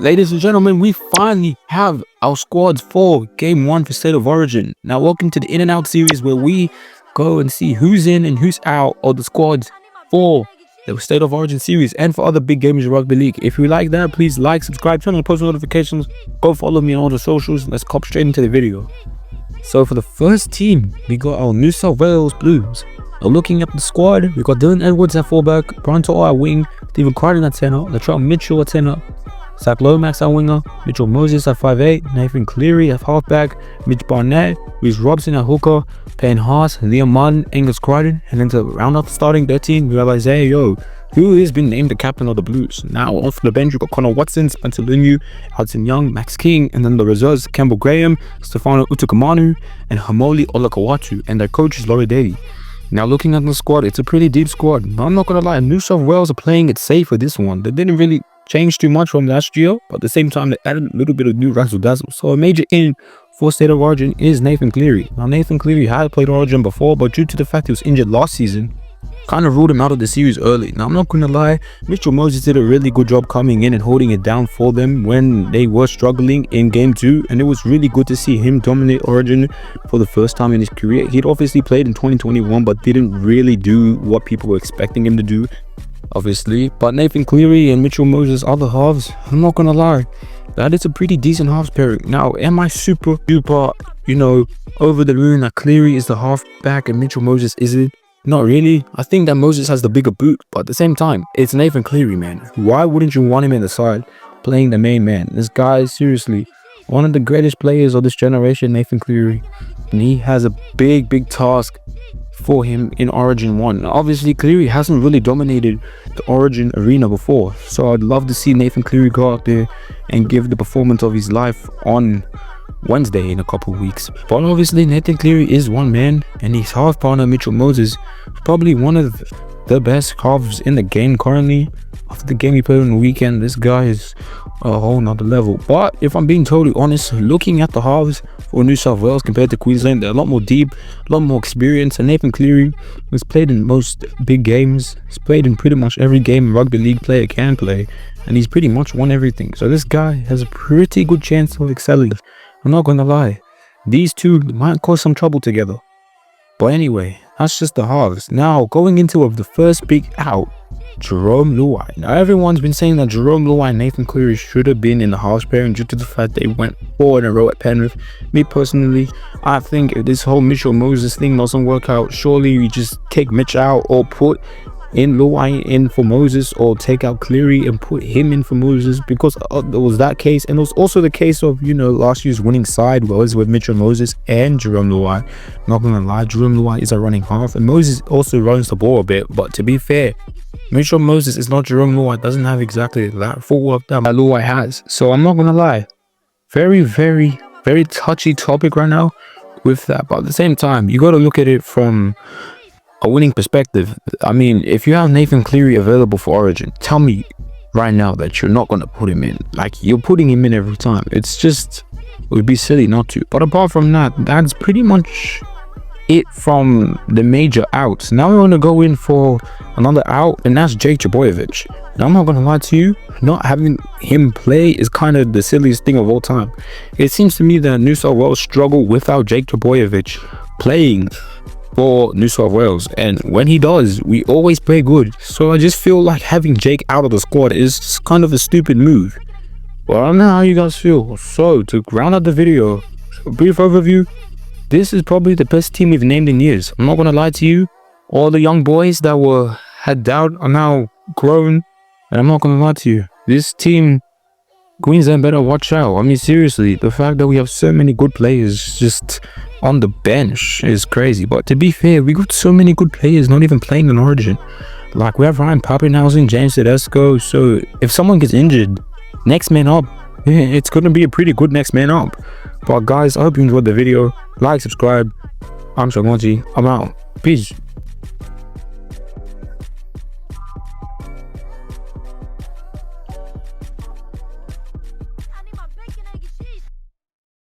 Ladies and gentlemen, we finally have our squads for Game 1 for State of Origin. Now, welcome to the In and Out series where we go and see who's in and who's out of the squads for the State of Origin series and for other big games in Rugby League. If you like that, please like, subscribe, turn on post notifications, go follow me on all the socials. Let's hop straight into the video. So for the first team, we got our New South Wales Blues. Now looking at the squad, we got Dylan Edwards at fullback, Bronto at wing, Stephen Crichton at centre, Latrell Mitchell at centre, Zach Lomax at winger, Mitchell Moses at 5'8", Nathan Cleary at halfback, Mitch Barnett, Reece Robson at hooker, Payne Haas, Liam Martin, Angus Crichton, and then to round off the starting 13, we realize, hey yo, who has been named the captain of the Blues? Now off the bench, we got Connor Watson, Spencer Linu, Hudson Young, Max King, and then the reserves, Campbell Graham, Stefano Utokumanu, and Hamoli Olakawatu, and their coach is Laurie Davey. Now looking at the squad, it's a pretty deep squad. I'm not gonna lie, New South Wales are playing it safe for this one. They didn't really change too much from last year, but at the same time they added a little bit of new razzle dazzle. So a major in for State of Origin is Nathan Cleary. Now Nathan Cleary had played Origin before, but due to the fact he was injured last season, kind of ruled him out of the series early. Now I'm not gonna lie, Mitchell Moses did a really good job coming in and holding it down for them when they were struggling in game 2, and it was really good to see him dominate Origin for the first time in his career. He'd obviously played in 2021 but didn't really do what people were expecting him to do, obviously. But Nathan Cleary and Mitchell Moses, other halves, I'm not gonna lie, that is a pretty decent halves pairing. Now am I super duper, over the moon that Cleary is the halfback and Mitchell Moses isn't? Not really. I think that Moses has the bigger boot, but at the same time, it's Nathan Cleary, man. Why wouldn't you want him in the side playing the main man? This guy is seriously one of the greatest players of this generation, Nathan Cleary, and he has a big task for him in Origin 1. Now, obviously, Cleary hasn't really dominated the Origin arena before, so I'd love to see Nathan Cleary go out there and give the performance of his life on Wednesday in a couple of weeks. But obviously Nathan Cleary is one man, and his half partner Mitchell Moses, probably one of the best halves in the game currently. After the game he played on the weekend, this guy is a whole nother level. But if I'm being totally honest, looking at the halves for New South Wales compared to Queensland, they're a lot more deep, a lot more experience. And Nathan Cleary has played in most big games. He's played in pretty much every game a rugby league player can play, and he's pretty much won everything. So this guy has a pretty good chance of excelling. I'm not gonna lie, these two might cause some trouble together. But anyway, that's just the halves. Now going into the first big out, Jerome Luai. Now everyone's been saying that Jerome Luai and Nathan Cleary should have been in the halves pairing due to the fact they went 4 in a row at Penrith. Me personally, I think if this whole Mitchell Moses thing doesn't work out, surely we just take Mitch out or put in Luai in for Moses, or take out Cleary and put him in for Moses, because there was that case. And it was also the case of last year's winning side was with Mitchell Moses and Jerome Luai. Not gonna lie, Jerome Luai is a running half and Moses also runs the ball a bit, but to be fair, Mitchell Moses is not Jerome Luai, doesn't have exactly that footwork that Luai has. So I'm not gonna lie, very touchy topic right now with that. But at the same time, you got to look at it from a winning perspective. I mean, if you have Nathan Cleary available for Origin, tell me right now that you're not going to put him in. Like, you're putting him in every time. It would be silly not to. But apart from that, that's pretty much it from the major outs. Now we want to go in for another out, and that's Jake Trbojevic. Now I'm not going to lie to you, not having him play is kind of the silliest thing of all time. It seems to me that New South Wales struggle without Jake Trbojevic playing for New South Wales, and when he does, we always play good. So I just feel like having Jake out of the squad is kind of a stupid move. Well, I don't know how you guys feel. So to round out the video, a brief overview, this is probably the best team we've named in years. I'm not gonna lie to you, all the young boys that had doubt are now grown, and I'm not gonna lie to you, this team, Queensland better watch out. I mean, seriously, the fact that we have so many good players just on the bench is crazy. But to be fair, we got so many good players not even playing in Origin. Like, we have Ryan Papenhuyzen, James Tedesco. So if someone gets injured, next man up, it's gonna be a pretty good next man up. But guys, I hope you enjoyed the video. Like, subscribe. I'm Shagonji. I'm out. Peace.